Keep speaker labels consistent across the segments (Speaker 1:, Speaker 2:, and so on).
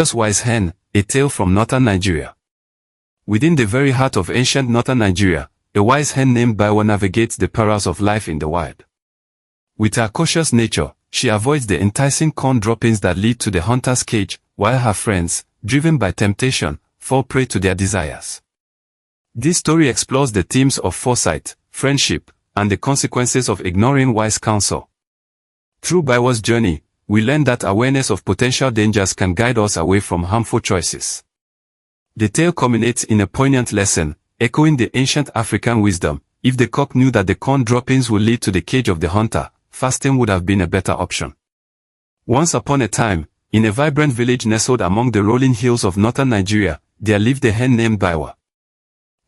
Speaker 1: Wise Hen, a tale from northern Nigeria. Within the very heart of ancient northern Nigeria, a wise hen named Baiwa navigates the perils of life in the wild. With her cautious nature, she avoids the enticing corn droppings that lead to the hunter's cage, while her friends, driven by temptation, fall prey to their desires. This story explores the themes of foresight, friendship, and the consequences of ignoring wise counsel. Through Baiwa's journey, we learn that awareness of potential dangers can guide us away from harmful choices. The tale culminates in a poignant lesson, echoing the ancient African wisdom: if the cock knew that the corn droppings would lead to the cage of the hunter, fasting would have been a better option. Once upon a time, in a vibrant village nestled among the rolling hills of northern Nigeria, there lived a hen named Baiwa.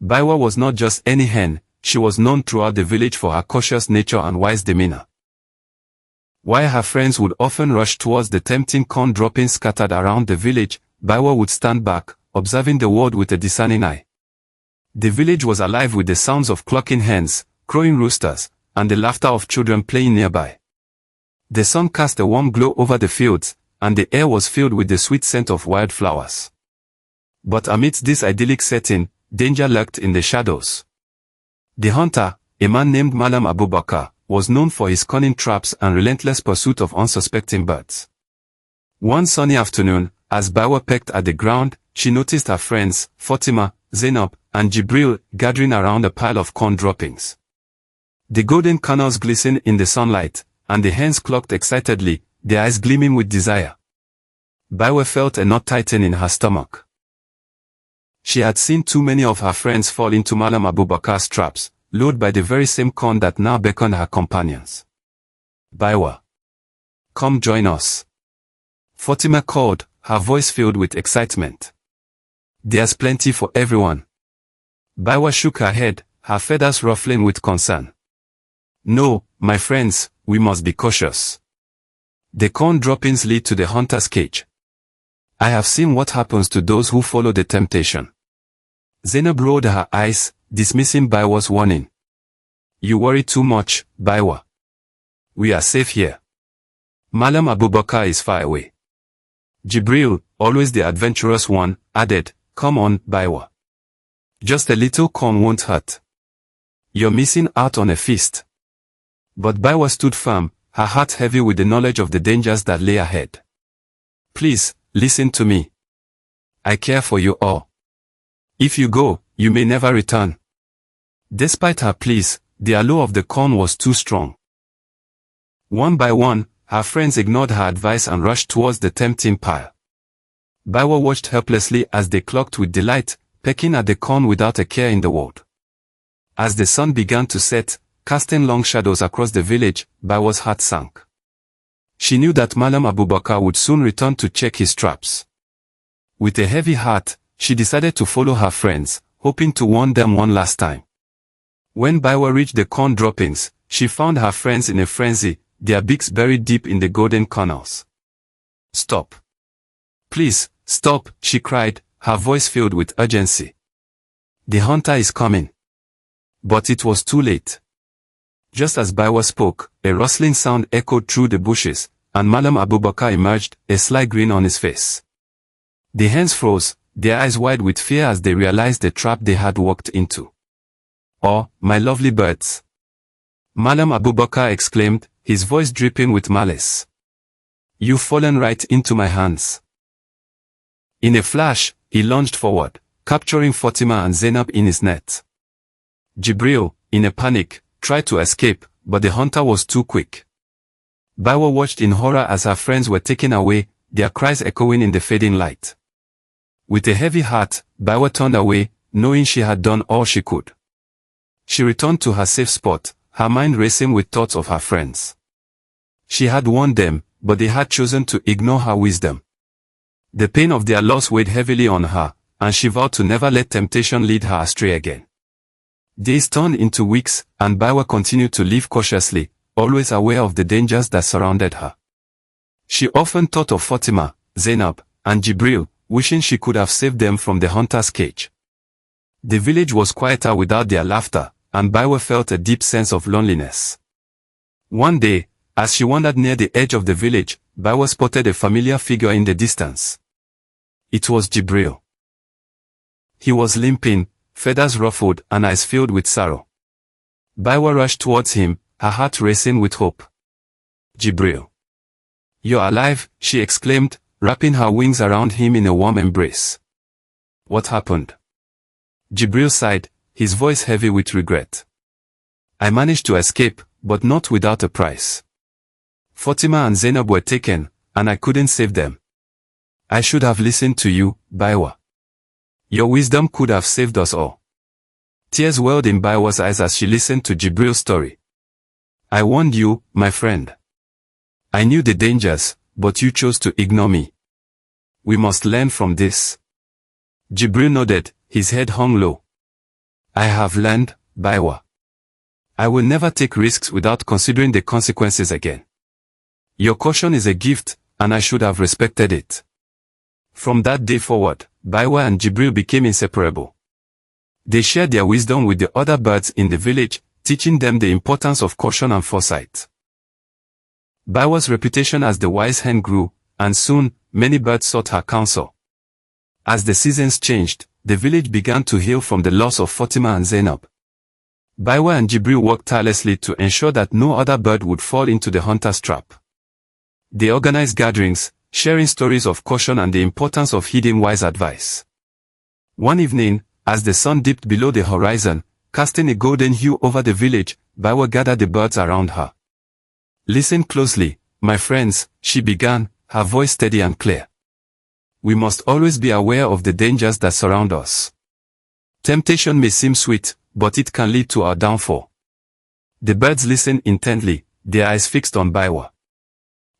Speaker 1: Baiwa was not just any hen, she was known throughout the village for her cautious nature and wise demeanor. While her friends would often rush towards the tempting corn droppings scattered around the village, Baiwa would stand back, observing the world with a discerning eye. The village was alive with the sounds of clucking hens, crowing roosters, and the laughter of children playing nearby. The sun cast a warm glow over the fields, and the air was filled with the sweet scent of wildflowers. But amidst this idyllic setting, danger lurked in the shadows. The hunter, a man named Malam Abubakar, was known for his cunning traps and relentless pursuit of unsuspecting birds. One sunny afternoon, as Baiwa pecked at the ground, she noticed her friends, Fatima, Zainab, and Jibril, gathering around a pile of corn droppings. The golden kernels glistened in the sunlight, and the hens clucked excitedly, their eyes gleaming with desire. Baiwa felt a knot tighten in her stomach. She had seen too many of her friends fall into Malam Abubakar's traps, lured by the very same corn that now beckoned her companions. Baiwa, come join us. Fatima called, her voice filled with excitement. There's plenty for everyone. Baiwa shook her head, her feathers ruffling with concern. No, my friends, we must be cautious. The corn droppings lead to the hunter's cage. I have seen what happens to those who follow the temptation. Zainab rolled her eyes, dismissing Baiwa's warning. You worry too much, Baiwa. We are safe here. Malam Abubakar is far away. Jibril, always the adventurous one, added, come on, Baiwa. Just a little corn won't hurt. You're missing out on a feast. But Baiwa stood firm, her heart heavy with the knowledge of the dangers that lay ahead. Please, listen to me. I care for you all. If you go, you may never return. Despite her pleas, the allure of the corn was too strong. One by one, her friends ignored her advice and rushed towards the tempting pile. Baiwa watched helplessly as they clucked with delight, pecking at the corn without a care in the world. As the sun began to set, casting long shadows across the village, Baiwa's heart sank. She knew that Malam Abubakar would soon return to check his traps. With a heavy heart, she decided to follow her friends, hoping to warn them one last time. When Baiwa reached the corn droppings, she found her friends in a frenzy, their beaks buried deep in the golden kernels. Stop. Please, stop, she cried, her voice filled with urgency. The hunter is coming. But it was too late. Just as Baiwa spoke, a rustling sound echoed through the bushes, and Malam Abubakar emerged, a sly grin on his face. The hens froze, their eyes wide with fear as they realized the trap they had walked into. Oh, my lovely birds! Malam Abubakar exclaimed, his voice dripping with malice. You've fallen right into my hands. In a flash, he lunged forward, capturing Fatima and Zainab in his net. Jibril, in a panic, tried to escape, but the hunter was too quick. Baiwa watched in horror as her friends were taken away, their cries echoing in the fading light. With a heavy heart, Baiwa turned away, knowing she had done all she could. She returned to her safe spot, her mind racing with thoughts of her friends. She had warned them, but they had chosen to ignore her wisdom. The pain of their loss weighed heavily on her, and she vowed to never let temptation lead her astray again. Days turned into weeks, and Baiwa continued to live cautiously, always aware of the dangers that surrounded her. She often thought of Fatima, Zainab, and Jibril, wishing she could have saved them from the hunter's cage. The village was quieter without their laughter, and Baiwa felt a deep sense of loneliness. One day, as she wandered near the edge of the village, Baiwa spotted a familiar figure in the distance. It was Jibril. He was limping, feathers ruffled and eyes filled with sorrow. Baiwa rushed towards him, her heart racing with hope. Jibril. You're alive, she exclaimed, wrapping her wings around him in a warm embrace. What happened? Jibril sighed, his voice heavy with regret. I managed to escape, but not without a price. Fatima and Zainab were taken, and I couldn't save them. I should have listened to you, Baiwa. Your wisdom could have saved us all. Tears welled in Baiwa's eyes as she listened to Jibril's story. I warned you, my friend. I knew the dangers, but you chose to ignore me. We must learn from this. Jibril nodded, his head hung low. I have learned, Baiwa. I will never take risks without considering the consequences again. Your caution is a gift, and I should have respected it. From that day forward, Baiwa and Jibril became inseparable. They shared their wisdom with the other birds in the village, teaching them the importance of caution and foresight. Baiwa's reputation as the wise hen grew, and soon, many birds sought her counsel. As the seasons changed, the village began to heal from the loss of Fatima and Zainab. Baiwa and Jibril worked tirelessly to ensure that no other bird would fall into the hunter's trap. They organized gatherings, sharing stories of caution and the importance of heeding wise advice. One evening, as the sun dipped below the horizon, casting a golden hue over the village, Baiwa gathered the birds around her. Listen closely, my friends, she began, her voice steady and clear. We must always be aware of the dangers that surround us. Temptation may seem sweet, but it can lead to our downfall. The birds listened intently, their eyes fixed on Baiwa.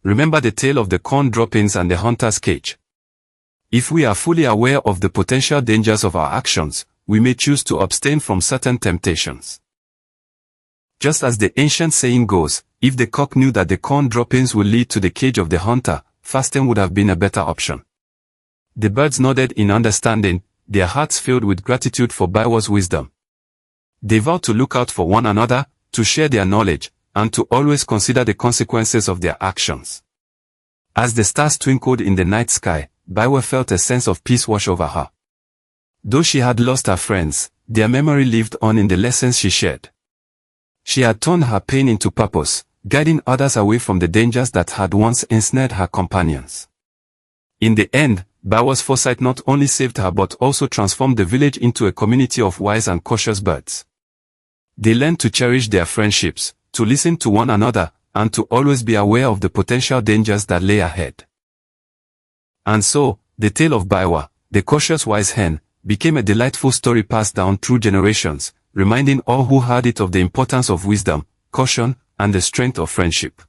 Speaker 1: Remember the tale of the corn droppings and the hunter's cage. If we are fully aware of the potential dangers of our actions, we may choose to abstain from certain temptations. Just as the ancient saying goes, if the cock knew that the corn droppings would lead to the cage of the hunter, fasting would have been a better option. The birds nodded in understanding, their hearts filled with gratitude for Baiwa's wisdom. They vowed to look out for one another, to share their knowledge, and to always consider the consequences of their actions. As the stars twinkled in the night sky, Baiwa felt a sense of peace wash over her. Though she had lost her friends, their memory lived on in the lessons she shared. She had turned her pain into purpose, guiding others away from the dangers that had once ensnared her companions. In the end, Baiwa's foresight not only saved her but also transformed the village into a community of wise and cautious birds. They learned to cherish their friendships, to listen to one another, and to always be aware of the potential dangers that lay ahead. And so, the tale of Baiwa, the cautious wise hen, became a delightful story passed down through generations, reminding all who heard it of the importance of wisdom, caution, and the strength of friendship.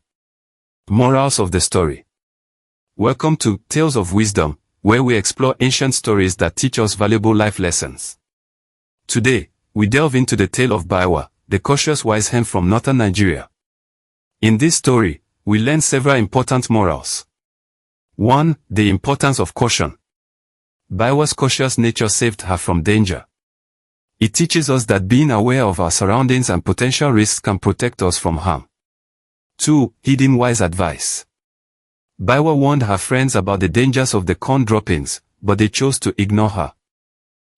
Speaker 1: Morals of the story. Welcome to Tales of Wisdom, where we explore ancient stories that teach us valuable life lessons. Today, we delve into the tale of Baiwa, the cautious wise hen from northern Nigeria. In this story, we learn several important morals. 1. The importance of caution. Baiwa's cautious nature saved her from danger. It teaches us that being aware of our surroundings and potential risks can protect us from harm. 2. Heeding wise advice. Baiwa warned her friends about the dangers of the corn droppings, but they chose to ignore her.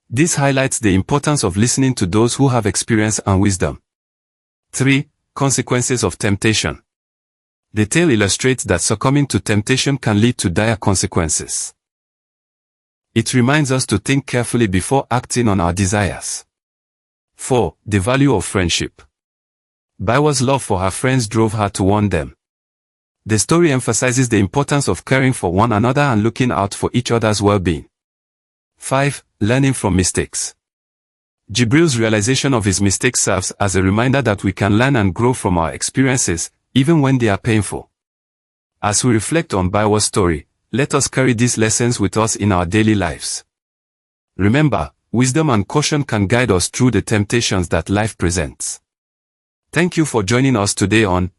Speaker 1: This highlights the importance of listening to those who have experience and wisdom. 3. Consequences of temptation. The tale illustrates that succumbing to temptation can lead to dire consequences. It reminds us to think carefully before acting on our desires. 4. The value of friendship. Baiwa's love for her friends drove her to warn them. The story emphasizes the importance of caring for one another and looking out for each other's well-being. 5. Learning from mistakes. Jibril's realization of his mistakes serves as a reminder that we can learn and grow from our experiences, even when they are painful. As we reflect on Baiwa's story, let us carry these lessons with us in our daily lives. Remember, wisdom and caution can guide us through the temptations that life presents. Thank you for joining us today on